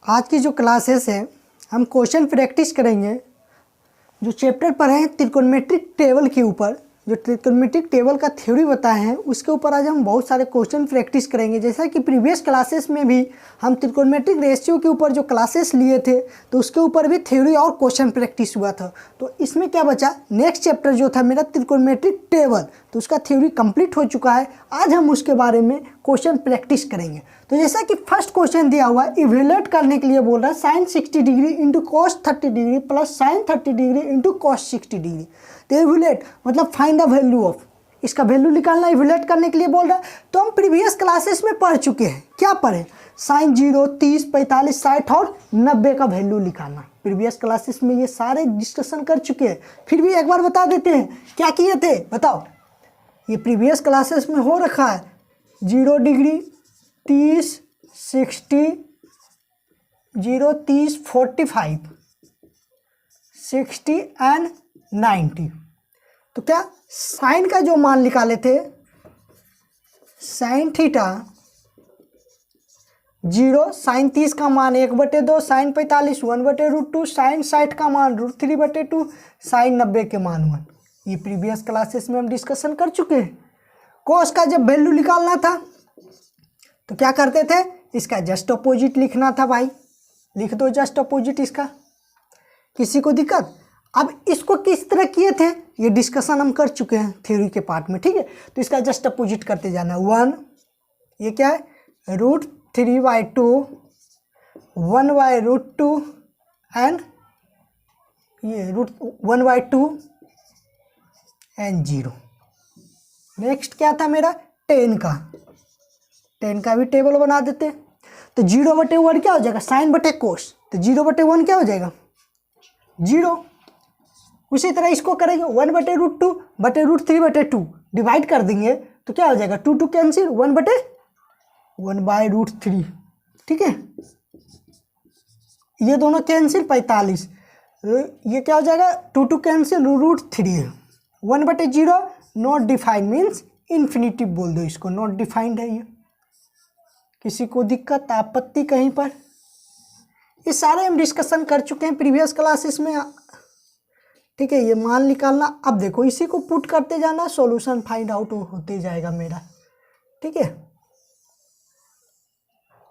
आज की जो क्लासेस है हम क्वेश्चन प्रैक्टिस करेंगे जो चैप्टर पर है त्रिकोणमितिक टेबल के ऊपर। जो त्रिकोणमितिक टेबल का थ्योरी बताए हैं उसके ऊपर आज हम बहुत सारे क्वेश्चन प्रैक्टिस करेंगे। जैसा कि प्रीवियस क्लासेस में भी हम त्रिकोणमितिक रेशियो के ऊपर जो क्लासेस लिए थे तो उसके ऊपर भी थ्योरी और क्वेश्चन प्रैक्टिस हुआ था। तो इसमें क्या बचा, नेक्स्ट चैप्टर जो था मेरा त्रिकोणमितिक टेबल, तो उसका थ्योरी कंप्लीट हो चुका है। आज हम उसके बारे में क्वेश्चन प्रैक्टिस करेंगे। तो जैसा कि फर्स्ट क्वेश्चन दिया हुआ है, इवेल्युएट करने के लिए बोल रहा है sine 60 degree into cos 30 degree plus sine 30 degree into cos 60 degree. तो इवेल्युएट मतलब फाइंड द वैल्यू ऑफ, इसका वैल्यू निकालना इवेल्युएट करने के लिए बोल रहा है। तो हम प्रीवियस क्लासेस में पढ़ चुके हैं, क्या पढ़े, साइन 0, 30, 45, 60 और 90 का वैल्यू निकालना। प्रीवियस क्लासेस में ये सारे डिस्कशन कर चुके हैं, फिर भी एक बार बता देते हैं क्या किए थे। बताओ, ये प्रीवियस क्लासेस में हो रखा है 0 डिग्री, 30, 60, 0, 30, 45, 60 एंड 90। तो क्या साइन का जो मान निकाले थे, साइन थीटा 0, साइन 30 का मान 1/2, साइन 45 1/√2, साइन 60 का मान √3/2, साइन 90 के मान 1। ये प्रीवियस क्लासेस में हम डिस्कशन कर चुके हैं। कोस का जब वैल्यू निकालना था तो क्या करते थे, इसका जस्ट अपोजिट लिखना था भाई, लिख दो जस्ट अपोजिट इसका। किसी को दिक्कत? अब इसको किस तरह किए थे ये डिस्कशन हम कर चुके हैं थ्योरी के पार्ट में, ठीक है। तो इसका जस्ट अपोजिट करते जाना। 1, ये क्या है, √3/2, 1/√2 एंड ये √1/2 एंड 0। नेक्स्ट क्या था मेरा, 10 का भी टेबल बना देते हैं। तो 0/1 क्या हो जाएगा, साइन बटे कोस। तो 0/1 क्या हो जाएगा, 0। उसी तरह इसको करेंगे 1/√2 बटे √3/2 डिवाइड कर देंगे तो क्या हो जाएगा, 2 कैंसिल, 1/√3, ठीक है। ये दोनों कैंसिल, 45, ये क्या हो जाएगा, 2 cancel, √3, 1/0 not defined means infinitive बोल दो इसको, नॉट डिफाइंड है ये। किसी को दिक्कत आपत्ति कहीं पर? ये सारे हम डिस्कशन कर चुके हैं प्रीवियस क्लासेस में, ठीक है। ये मान निकालना, अब देखो इसी को पुट करते जाना, सॉल्यूशन फाइंड आउट होते जाएगा मेरा, ठीक है।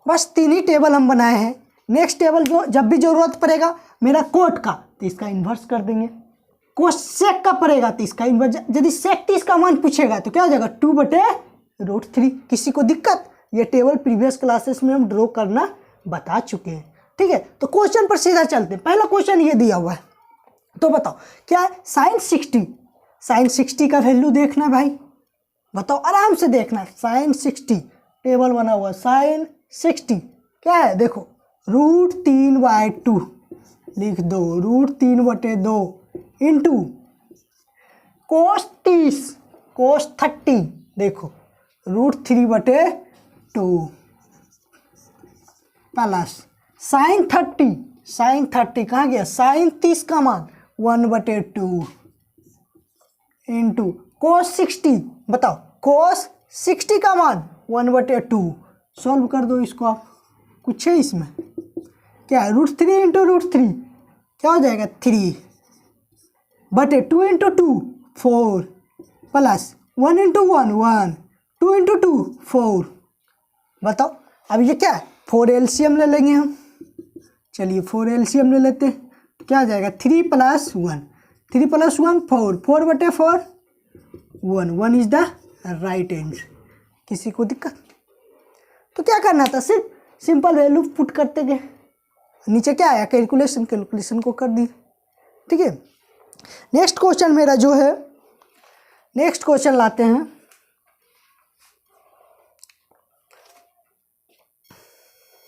बस 3 ही टेबल हम बनाए हैं। नेक्स्ट टेबल जो जब भी जरूरत पड़ेगा मेरा कोट का तो इसका इन्वर्स कर देंगे, कोसेक का पड़ेगा तो इसका इन्वर्स। यदि सेक 30 का मान पूछेगा तो क्या हो जाएगा, 2/√3। किसी को दिक्कत? ये टेबल प्रीवियस क्लासेस में हम ड्रॉ करना बता चुके हैं, ठीक है। तो क्वेश्चन पर सीधा चलते हैं। पहला क्वेश्चन ये दिया हुआ है, तो बताओ क्या है, साइन 60 का वैल्यू देखना है भाई, बताओ आराम से देखना। साइन 60 टेबल बना हुआ, साइन 60 क्या है, देखो √3/2 लिख दो, √3/2 इंटू कोस 30 देखो √3/2 प्लस साइन 30 कहाँ गया, साइन 30 का मान 1/2 इंटू कोस 60, बताओ कोस 60 का मान 1/2। सॉल्व कर दो इसको आप, कुछ है इसमें क्या है, √3 इंटू √3 क्या हो जाएगा, 3/2 इंटू 2 4 प्लस 1 इंटू 1 2 इंटू 2 4। बताओ अब ये क्या है, 4 एलसीएम ले लेंगे हम। चलिए 4 एलसीएम ले लेते हैं, क्या आ जाएगा, 3 + 1 4 4/4 1 इज द राइट आंसर। किसी को दिक्कत? तो क्या करना था, सिर्फ सिंपल वैल्यू पुट करते गए, नीचे क्या आया, कैलकुलेशन को कर दी, ठीक है। नेक्स्ट क्वेश्चन मेरा जो है, नेक्स्ट क्वेश्चन लाते हैं।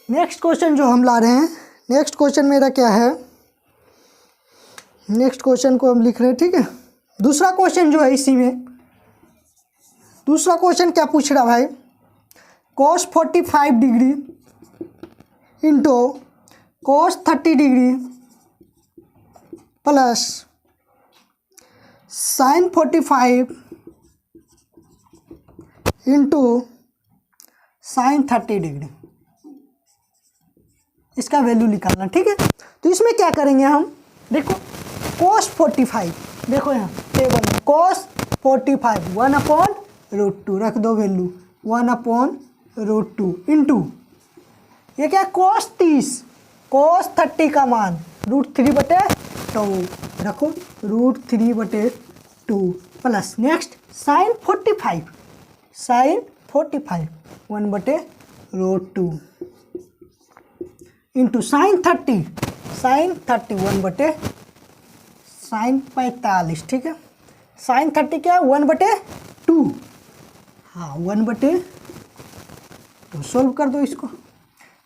नेक्स्ट क्वेश्चन जो हम ला रहे हैं, नेक्स्ट क्वेश्चन मेरा क्या है, नेक्स्ट क्वेश्चन को हम लिख रहे हैं, ठीक है। दूसरा क्वेश्चन जो है इसी में, दूसरा क्वेश्चन क्या पूछ रहा भाई, cos 45 degree into cos 30 degree plus sign 45 into sine 30 degree. इसका वैल्यू निकालना, ठीक है। तो इसमें क्या करेंगे हम, देखो cos 45, देखो यहाँ टेबल में cos 45 1/√2 रख दो वैल्यू 1/√2 इंटू ये क्या cos 30, cos 30 का मान √3/2 रखो √3/2 plus next sin 45 1/√2 into sin 30 sin 45, ठीक है। sin 30 क्या है 1/2, हाँ 1/2 सोल्व कर दो इसको,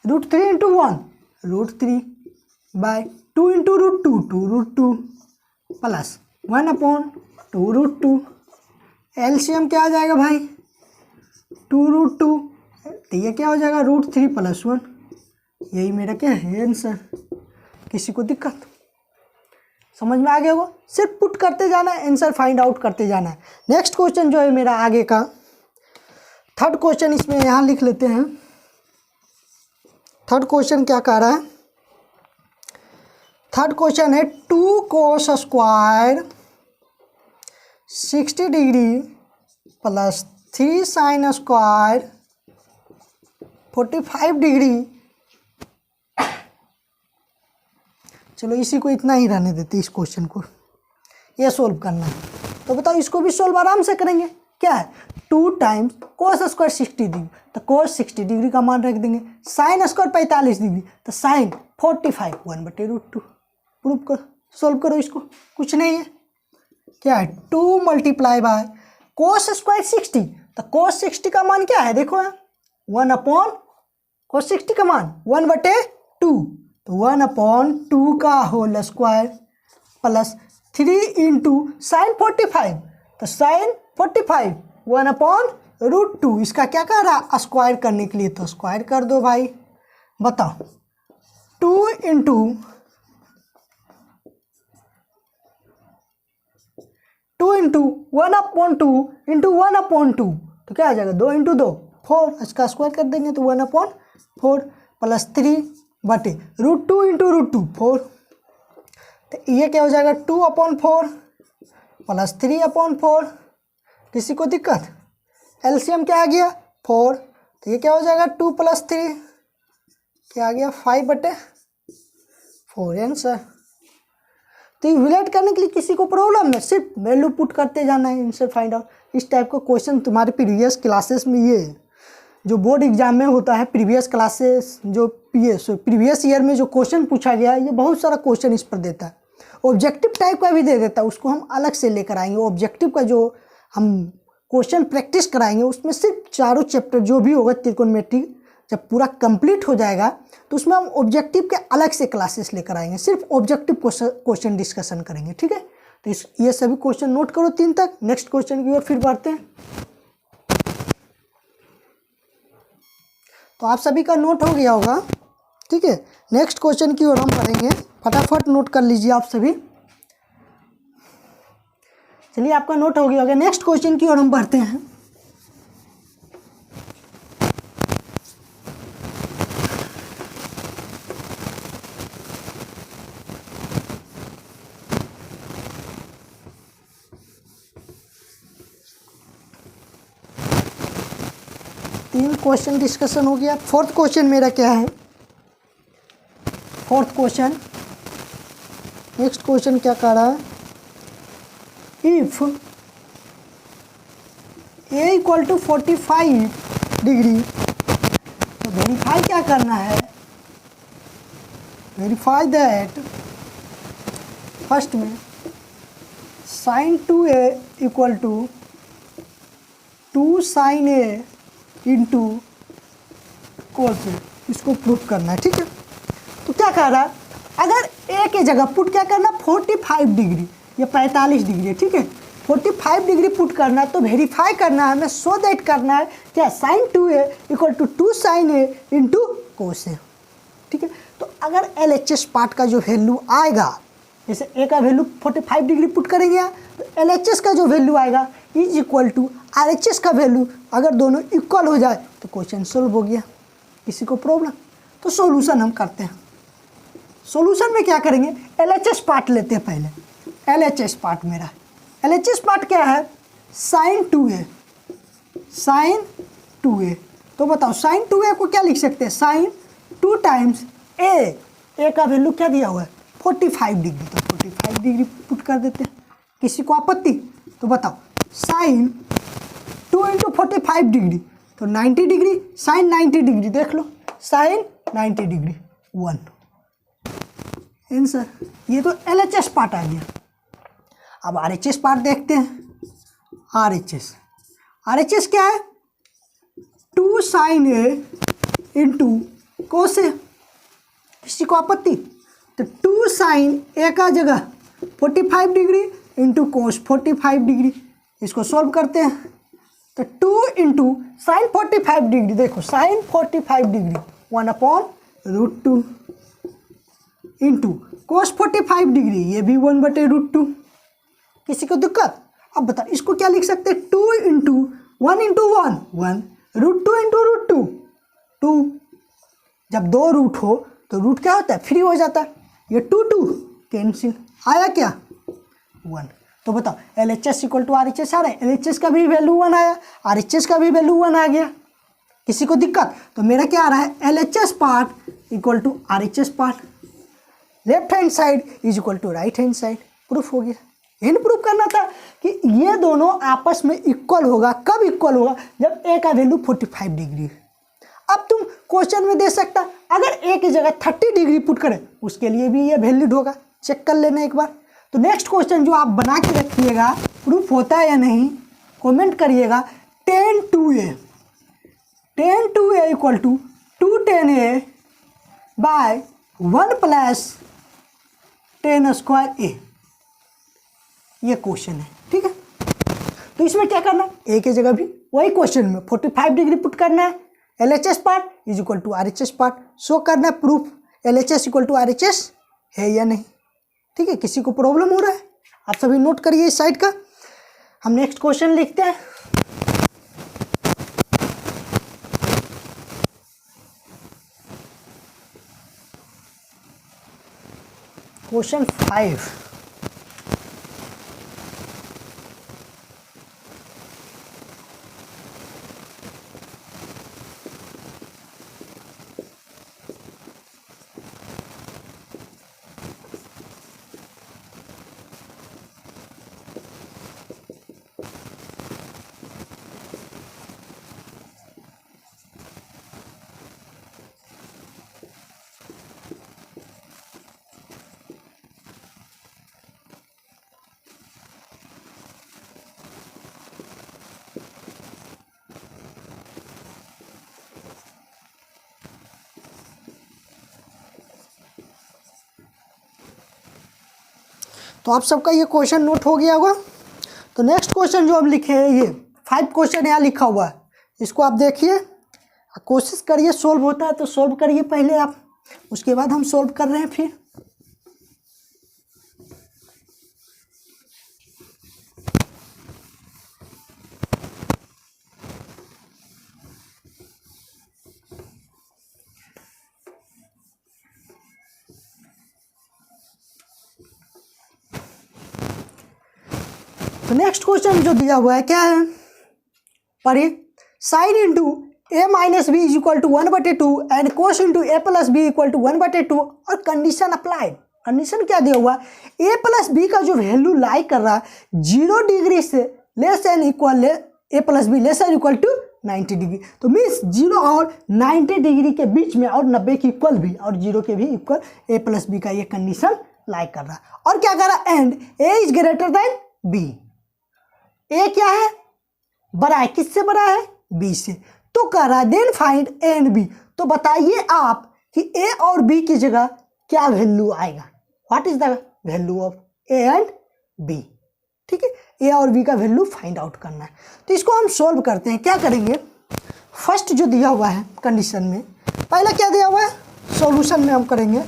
√3 इंटू 1 √3/2 इंटू √2 प्लस 1/2 एलसीएम क्या आ जाएगा भाई 2√2, तो ये क्या हो जाएगा √3 + 1, यही मेरा क्या है आंसर। किसी को दिक्कत समझ में आ गया होगा, सिर्फ पुट करते जाना है, आंसर फाइंड आउट करते जाना है। नेक्स्ट क्वेश्चन जो है मेरा आगे का थर्ड क्वेश्चन, इसमें यहाँ लिख लेते हैं। थर्ड क्वेश्चन क्या कह रहा है, थर्ड क्वेश्चन है 2 cos square 60 degree plus 3 sin square 45 degree. चलो इसी को इतना ही रहने देते, इस क्वेश्चन को ये सोल्व करना है। तो बताओ इसको भी सोल्व आराम से करेंगे। क्या है 2 टाइम्स cos स्क्वायर 60 डिग्री, तो cos 60 डिग्री का मान रख देंगे, sin स्क्वायर 45 डिग्री, तो sin 45 1/√2 प्रूव करो, सोल्व करो इसको, कुछ नहीं है। क्या है 2 × cos स्क्वायर 60, तो cos 60 का मान क्या है देखो यहाँ 1/cos 60 का मान 1/2, तो 1/2 का whole square plus 3 into sin 45, तो sin 45 1/√2, इसका क्या कर रहा स्क्वायर करने के लिए, तो स्क्वायर कर दो भाई। बताओ 2 इंटू 1/2 इंटू 1/2, तो क्या आ जाएगा 2 इंटू 2 4, इसका स्क्वायर कर देंगे तो 1/4 प्लस 3/√2 इंटू √2 4, तो ये क्या हो जाएगा 2/4 प्लस 3/4। किसी को दिक्कत, एलसीएम क्या आ गया 4, तो ये क्या हो जाएगा 2 + 3 क्या आ गया 5/4 आंसर। तो इवैल्यूएट करने के लिए किसी को प्रॉब्लम है, सिर्फ वैल्यू पुट करते जाना है, आंसर फाइंड आउट। इस टाइप का क्वेश्चन तुम्हारे प्रीवियस क्लासेस में, ये जो बोर्ड एग्जाम में होता है प्रीवियस क्लासेस, जो प्रीवियस ईयर में जो क्वेश्चन पूछा गया है, ये बहुत सारा क्वेश्चन इस पर देता है। ऑब्जेक्टिव टाइप का भी दे देता है, उसको हम अलग से लेकर आएंगे। ऑब्जेक्टिव का जो हम क्वेश्चन प्रैक्टिस कराएंगे उसमें सिर्फ चारों चैप्टर जो भी होगा त्रिकोणमिति जब पूरा कंप्लीट हो जाएगा तो उसमें हम ऑब्जेक्टिव के अलग से क्लासेस लेकर आएंगे, सिर्फ ऑब्जेक्टिव क्वेश्चन डिस्कशन करेंगे, ठीक है। तो ये सभी क्वेश्चन नोट करो 3 तक। नेक्स्ट क्वेश्चन की ओर फिर बढ़ते हैं। तो आप सभी का नोट हो गया होगा, ठीक है। नेक्स्ट क्वेश्चन की ओर हम बढ़ेंगे, फटाफट नोट कर लीजिए आप सभी। चलिए आपका नोट हो गया होगा, नेक्स्ट क्वेश्चन की ओर हम बढ़ते हैं। तीन क्वेश्चन डिस्कशन हो गया। फोर्थ क्वेश्चन मेरा क्या है, फोर्थ क्वेश्चन, नेक्स्ट क्वेश्चन क्या कह रहा है, इफ a = 45 डिग्री, तो वेरीफाई क्या करना है, वेरीफाई दैट फर्स्ट में sin 2a = 2 sin a into cos a, इसको प्रूफ करना है, ठीक है। तो क्या कह रहा है, अगर a के जगह पुट क्या करना 45 डिग्री या 45 डिग्री है, ठीक है। 45 डिग्री पुट करना है, तो वेरीफाई करना है हमें, सो दैट करना है क्या sin 2a = 2 sin a into cos a, ठीक है। तो अगर LHS पार्ट का जो वैल्यू आएगा, जैसे a का वैल्यू 45 डिग्री पुट करेंगे, तो LHS का जो वैल्यू आएगा = RHS का वैल्यू, अगर दोनों इक्वल हो जाए तो क्वेश्चन सोल्व हो गया। किसी को प्रॉब्लम, तो सॉल्यूशन हम करते हैं। सॉल्यूशन में क्या करेंगे, LHS पार्ट लेते हैं पहले। LHS पार्ट मेरा, LHS पार्ट क्या है, sin 2a, sin 2a। तो बताओ sin 2a को क्या लिख सकते हैं, sin 2 टाइम्स a का वैल्यू क्या दिया हुआ है 45 डिग्री, तो 45 डिग्री पुट कर देते हैं। किसी को आपत्ति? तो बताओ sin 2 इंटू 45 डिग्री तो 90 डिग्री, sin 90 डिग्री देख लो, sin 90 डिग्री 1 आंसर। ये तो LHS पार्ट आ गया। अब RHS पार्ट देखते हैं। RHS क्या है, 2 sin a into cos a। किसी को आपत्ति? तो 2 sin a का जगह 45 डिग्री इंटू कोस 45 डिग्री, इसको सॉल्व करते हैं। तो 2 इंटू साइन 45 डिग्री, देखो sine 45 degree 1/√2 into cos 45 degree, ये भी 1/√2। किसी को दिक्कत? अब बता इसको क्या लिख सकते हैं, 2 इंटू 1 इंटू 1 1 √2 इंटू √2 2। जब 2 रूट हो तो रूट क्या होता है, फ्री हो जाता है। ये 2 2 कैंसिल, आया क्या 1। तो बताओ LHS इक्वल टू RHS आ रहा है, LHS का भी वैल्यू 1 आया, RHS का भी वैल्यू 1 आ गया। किसी को दिक्कत? तो मेरा क्या आ रहा है, LHS part equal to RHS part, left hand side is equal to right hand side. Proof हो गया। यही प्रूफ करना था कि ये दोनों आपस में इक्वल होगा। कब इक्वल होगा, जब a का वैल्यू 45 डिग्री है। अब तुम क्वेश्चन में दे सकता, अगर a की जगह 30 डिग्री पुट करें उसके लिए भी ये वैलिड होगा, चेक कर लेना एक बार। तो नेक्स्ट क्वेश्चन जो आप बना के रखिएगा, प्रूफ होता है या नहीं कमेंट करिएगा। tan 2a equal to 2 tan a by 1 plus tan square a, ये क्वेश्चन है, ठीक है। तो इसमें क्या करना है, a की जगह भी वही क्वेश्चन में 45 डिग्री पुट करना है। LHS part is equal to RHS part show करना है, proof LHS equal to RHS है या नहीं, ठीक है। किसी को प्रॉब्लम हो रहा है, आप सभी नोट करिए इस साइड का। हम नेक्स्ट क्वेश्चन लिखते हैं। क्वेश्चन 5, तो आप सबका ये क्वेश्चन नोट हो गया होगा। तो नेक्स्ट क्वेश्चन जो हम लिखे हैं, ये 5 क्वेश्चन यहाँ लिखा हुआ है, इसको आप देखिए, कोशिश करिए सोल्व होता है तो सोल्व करिए पहले आप, उसके बाद हम सोल्व कर रहे हैं फिर। तो नेक्स्ट क्वेश्चन जो दिया हुआ है क्या है, पढ़िए। Sine into a minus B is equal to 1/2 and cos into a plus B equal to 1/2 और कंडीशन अप्लाइड। कंडीशन क्या दिया हुआ है, a प्लस बी का जो वैल्यू लाई कर रहा है 0 डिग्री से less and equal a plus B less and equal to 90 degree. तो मीन्स 0 और 90 डिग्री के बीच में और 90 के इक्वल भी और 0 के भी इक्वल a प्लस बी का ये कंडीशन लाई कर रहा है। और क्या कर रहा है, and a is greater than b। ए क्या है, बड़ा है, किससे बड़ा है, बी से। तो कह रहा है then find A and B. तो बताइए आप कि ए और बी की जगह क्या वैल्यू आएगा, what is the value of A and B, ठीक है। ए और बी का वैल्यू फाइंड आउट करना है। तो इसको हम सोल्व करते हैं। क्या करेंगे, फर्स्ट जो दिया हुआ है कंडीशन में, पहला क्या दिया हुआ है, सॉल्यूशन में हम करेंगे,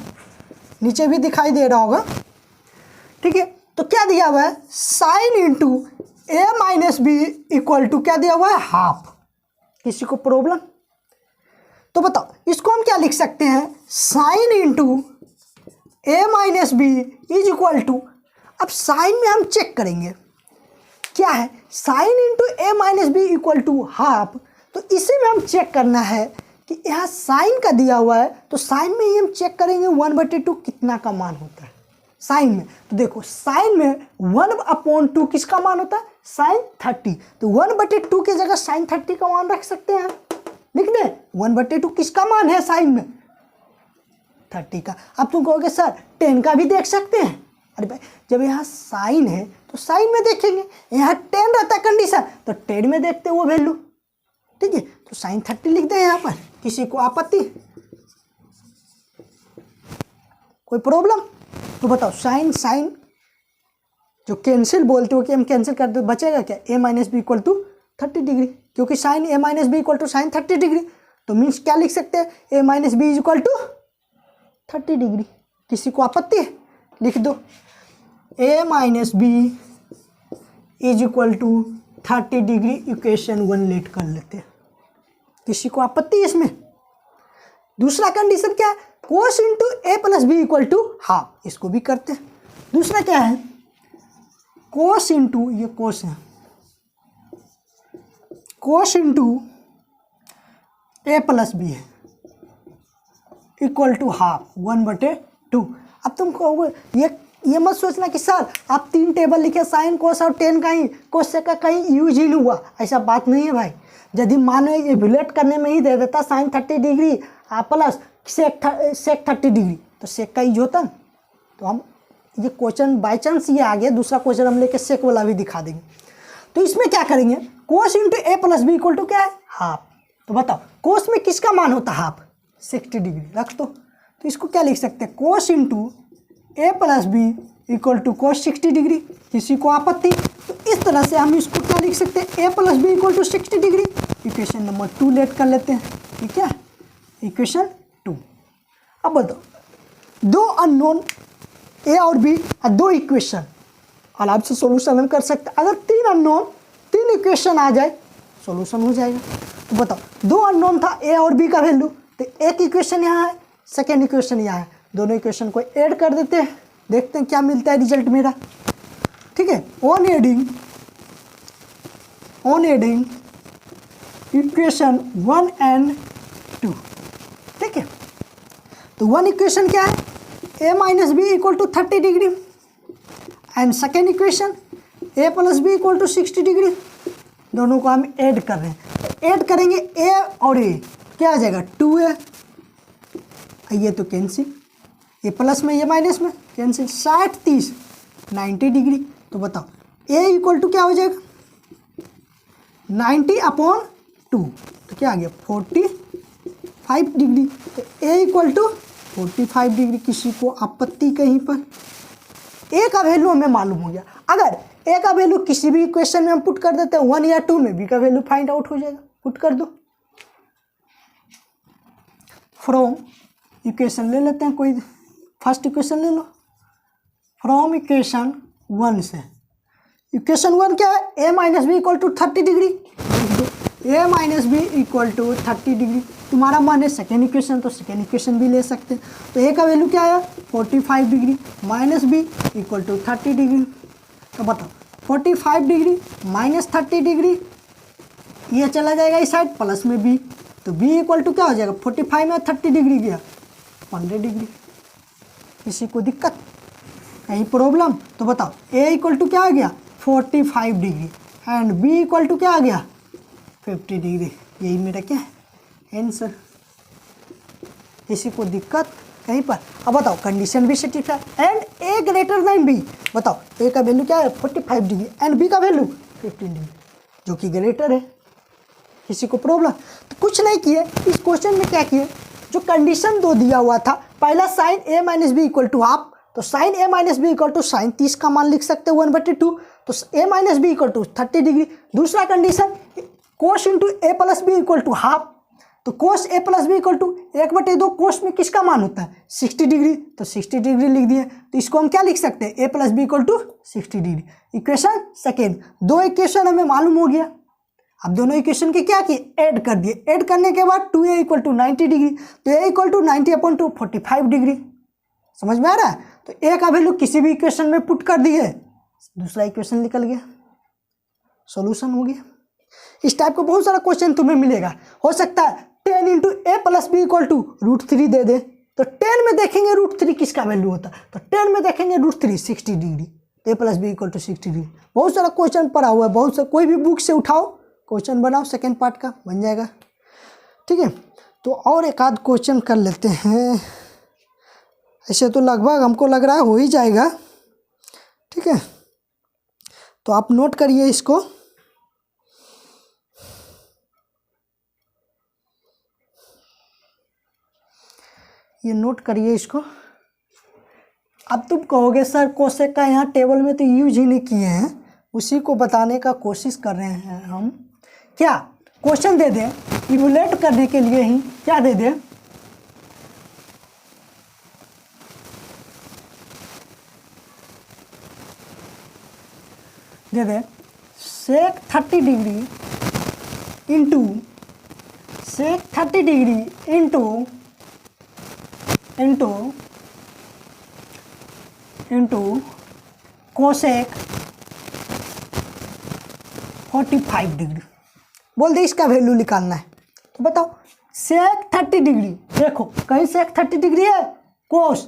नीचे भी दिखाई दे रहा होगा, ठीक है। तो क्या दिया हुआ है, sine into a minus B equal to क्या दिया हुआ है, हाफ। किसी को प्रॉब्लम? तो बताओ इसको हम क्या लिख सकते हैं, sine into A minus B is equal to, अब साइन में हम चेक करेंगे क्या है, sine into A minus B equal to half. तो इसी में हम चेक करना है कि यहाँ साइन का दिया हुआ है, तो साइन में ही हम चेक करेंगे 1/2 कितना का मान होता है साइन में। तो देखो साइन में 1/2 किसका मान होता है, साइन 30। तो 1/2 की जगह साइन 30 का मान रख सकते हैं, लिख दें 1/2 किसका मान है साइन में, 30 का। अब तुम कहोगे सर 10 का भी देख सकते हैं, अरे भाई जब यहाँ साइन है तो साइन में देखेंगे, यहाँ 10 रहता है कंडीशन तो 10 में देखते हैं वो वैल्यू, ठीक है। तो साइन 30 लिख दें यहाँ पर, किसी को आपत्ति, कोई प्रॉब्लम? तो बताओ साइन साइन जो कैंसिल बोलते हो कि हम कैंसिल कर दो, बचेगा क्या, A minus B equal to 30 degree, क्योंकि sine A minus B equal to sine 30 degree. तो मीन्स क्या लिख सकते हैं, A minus B is equal to 30 degree. किसी को आपत्ति है, लिख दो A minus B is equal to 30 degree, equation 1 let कर लेते हैं। किसी को आपत्ति है इसमें? दूसरा कंडीशन क्या है, cos into A plus B equal to half, इसको भी करते हैं। दूसरा क्या है, कोस इंटू, ये कोस है, cos into A plus B है इक्वल टू हाफ 1/2। अब तुम कहोगे ये मत सोचना कि सर आप 3 टेबल लिखे साइन कोस और टेन कहीं कोस का कहीं यूज ही नहीं हुआ, ऐसा बात नहीं है भाई। यदि मानो एवुलेट करने में ही दे देता sine 30 degree plus sec 30 degree, तो सेक का यूज होता। तो हम ये क्वेश्चन बाई चांस ये आ गया, दूसरा क्वेश्चन हम लेके सेक वाला भी दिखा देंगे। तो इसमें क्या करेंगे, cos into A plus B equal to क्या है, हाफ। तो बताओ कोस में किसका मान होता है, हाफ, 60 डिग्री रख दो। तो इसको क्या लिख सकते हैं, cos into A plus B equal to cos 60 degree. किसी को आपत्ति? तो इस तरह से हम इसको क्या लिख सकते हैं, A plus B equal to 60 degree, equation number 2 let कर लेते हैं, ठीक है, इक्वेशन 2। अब बताओ दो अननोन ए और बी और 2 इक्वेशन, आराम से सोल्यूशन हम कर सकते हैं। अगर 3 अननोन 3 इक्वेशन आ जाए सोल्यूशन हो जाएगा। तो बताओ 2 अननोन था ए और बी का वैल्यू, तो एक इक्वेशन यहाँ है, सेकेंड इक्वेशन यहाँ है, दोनों इक्वेशन को ऐड कर देते हैं, देखते हैं क्या मिलता है रिजल्ट मेरा, ठीक है। ऑन एडिंग इक्वेशन 1 एंड 2, ठीक है। तो 1 इक्वेशन क्या है, A minus B equal to 30 degree, and second equation A plus B equal to 60 degree. दोनों को हम ऐड कर रहे हैं, ऐड करेंगे ए और ए, क्या आ जाएगा 2a, ये तो कैंसिल, ये प्लस में ये माइनस में कैंसिल, 60 30 90 डिग्री। तो बताओ a इक्वल टू क्या हो जाएगा, 90/2, तो क्या आ गया 45 डिग्री। तो a इक्वल टू 45 डिग्री। किसी को आपत्ति कहीं पर? a का वैल्यू हमें मालूम हो गया। अगर a का वैल्यू किसी भी इक्वेशन में हम पुट कर देते हैं 1 या 2 में, b का वैल्यू फाइंड आउट हो जाएगा, पुट कर दो। फ्रॉम इक्वेशन ले लेते हैं, कोई फर्स्ट इक्वेशन ले लो, फ्रॉम इक्वेशन 1 से। इक्वेशन 1 क्या है, A minus B equal to 30 degree, A minus B equal to 30 degree. तुम्हारा मान है सेकेंड इक्वेशन, तो सेकेंड इक्वेशन भी ले सकते हैं। तो ए का वैल्यू क्या है 45 degree, minus B equal to 30 degree. तो बताओ 45 डिग्री माइनस 30 डिग्री, ये चला जाएगा इस साइड, प्लस में बी, तो बी इक्वल टू क्या हो जाएगा, 45 में 30 डिग्री गया 15 डिग्री। किसी को दिक्कत कहीं प्रॉब्लम? तो बताओ ए इक्वल टू क्या आ गया 45 degree, and B equal to क्या आ गया 50 डिग्री। यही मेरा क्या है आंसर। किसी को दिक्कत कहीं पर? अब बताओ कंडीशन भी satisfy, and A greater than B. बताओ ए का वैल्यू क्या है 45 डिग्री, एंड बी का वैल्यू 15 डिग्री, जो कि ग्रेटर है। किसी को प्रॉब्लम? तो कुछ नहीं किए, इस क्वेश्चन में क्या किए, जो कंडीशन 2 दिया हुआ था, पहला sine A minus B equal to half, तो sine A minus B equal to sine 30 का मान लिख सकते हैं 1/2, तो A minus B equal to 30 degree. दूसरा condition cos into A plus B equal to half, तो cos A plus B equal to 1/2, cos में किसका मान होता है 60 डिग्री, तो 60 डिग्री लिख दिए। तो इसको हम क्या लिख सकते हैं, A plus B equal to 60 degree. Equation second, 2 equation हमें मालूम हो गया। अब दोनों इक्वेशन के क्या किए, ऐड कर दिए। ऐड करने के बाद 2a = 90 डिग्री, तो a = 90/2 45 डिग्री। समझ में आ रहा है? तो a का वैल्यू किसी भी इक्वेशन में पुट कर दिए, दूसरा इक्वेशन निकल गया, सॉल्यूशन हो गया। इस टाइप का बहुत सारा क्वेश्चन तुम्हें मिलेगा। हो सकता है 10 × a + b = √3 दे दे, तो 10 में देखेंगे √3 किसका वैल्यू होता है, तो 10 में देखेंगे √3 60 डिग्री, a + b = 60 डिग्री। बहुत सारा क्वेश्चन पड़ा हुआ है, बहुत सा, कोई भी बुक से उठाओ क्वेश्चन बनाओ, सेकेंड पार्ट का बन जाएगा। ठीक है, तो और एक आध क्वेश्चन कर लेते हैं। ऐसे तो लगभग हमको लग रहा है हो ही जाएगा। ठीक है, तो आप नोट करिए इसको। ये नोट करिए इसको। अब तुम कहोगे सर कोसेक का यहाँ टेबल में तो यूज ही नहीं किए हैं, उसी को बताने का कोशिश कर रहे हैं हम। क्या क्वेश्चन दे दें इमुलेट करने के लिए ही, क्या दे दें, दे दें sec 30 degree into sec 30 degree into cosec 45 degree. बोल दे इसका वैल्यू निकालना है, तो बताओ सेक 30 डिग्री, देखो कहीं सेक 30 डिग्री है, कोस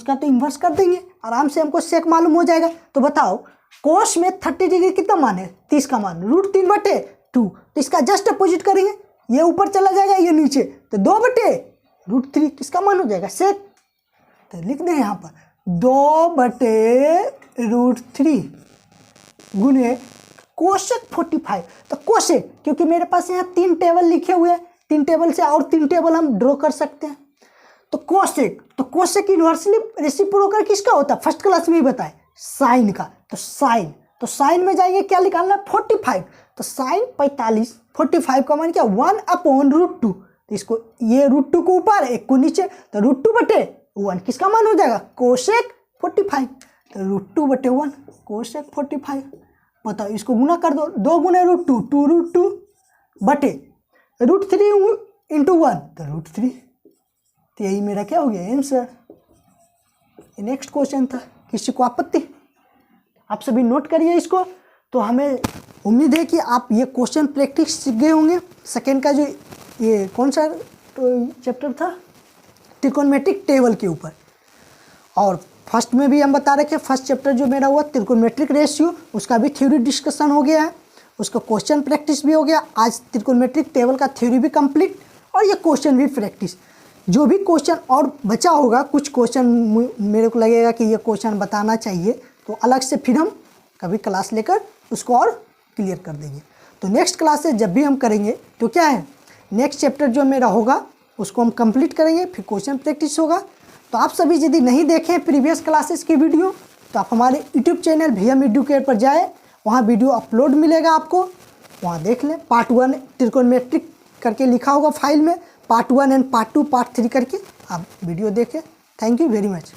का तो इन्वर्स कर देंगे, आराम से हमको सेक मालूम हो जाएगा। तो बताओ कोस में 30 डिग्री कितना मान है, 30 का मान, √3/2, तो इसका जस्ट अपोजिट करेंगे, ये ऊपर चला जाएगा ये नीचे, तो 2/√3 किसका मान हो जाएगा, सेक। तो लिख दें यहाँ पर 2/√3 गुने कोसेक 45। तो कोसेक, क्योंकि मेरे पास यहाँ 3 टेबल लिखे हुए हैं, 3 टेबल से और 3 टेबल हम ड्रॉ कर सकते हैं। तो कोसेक इन्वर्सली रेसिप्रोकल किसका होता है, फर्स्ट क्लास में ही बताए, साइन का। तो साइन में जाएंगे, क्या निकालना है, 45। तो साइन 45, 45 का मान क्या, 1/√2। तो इसको ये √2 को ऊपर, एक को नीचे, तो √2/1 किसका मान हो जाएगा, कोसेक 45। तो √2/1 कोसेक 45। बताओ इसको गुना कर दो, 2 × √2 2√2 बटे √3 × 1 तो √3। तो यही मेरा क्या हो गया आंसर। नेक्स्ट क्वेश्चन था, किसी को आपत्ति, आप सभी नोट करिए इसको। तो हमें उम्मीद है कि आप ये क्वेश्चन प्रैक्टिस सीख गए होंगे। सेकेंड का जो ये कौन सा चैप्टर था, त्रिकोणमितिक टेबल के ऊपर, और फर्स्ट में भी हम बता रहे थे, फर्स्ट चैप्टर जो मेरा हुआ त्रिकोणमितिक रेशियो, उसका भी थ्योरी डिस्कशन हो गया है, उसका क्वेश्चन प्रैक्टिस भी हो गया। आज त्रिकोणमितिक टेबल का थ्योरी भी कंप्लीट और ये क्वेश्चन भी प्रैक्टिस। जो भी क्वेश्चन और बचा होगा, कुछ क्वेश्चन मेरे को लगेगा कि ये क्वेश्चन बताना चाहिए, तो अलग से फिर हम कभी क्लास लेकर उसको और क्लियर कर देंगे। तो नेक्स्ट क्लास से जब भी हम करेंगे तो क्या है, नेक्स्ट चैप्टर जो मेरा होगा उसको हम कंप्लीट करेंगे, फिर क्वेश्चन प्रैक्टिस होगा। तो आप सभी यदि नहीं देखें प्रीवियस क्लासेस की वीडियो, तो आप हमारे यूट्यूब चैनल VM एडुकेयर पर जाए, वहाँ वीडियो अपलोड मिलेगा आपको, वहाँ देख लें। पार्ट 1 त्रिकोणमितिक करके लिखा होगा फाइल में, पार्ट 1 एंड पार्ट 2 पार्ट 3 करके आप वीडियो देखें। Thank you very much.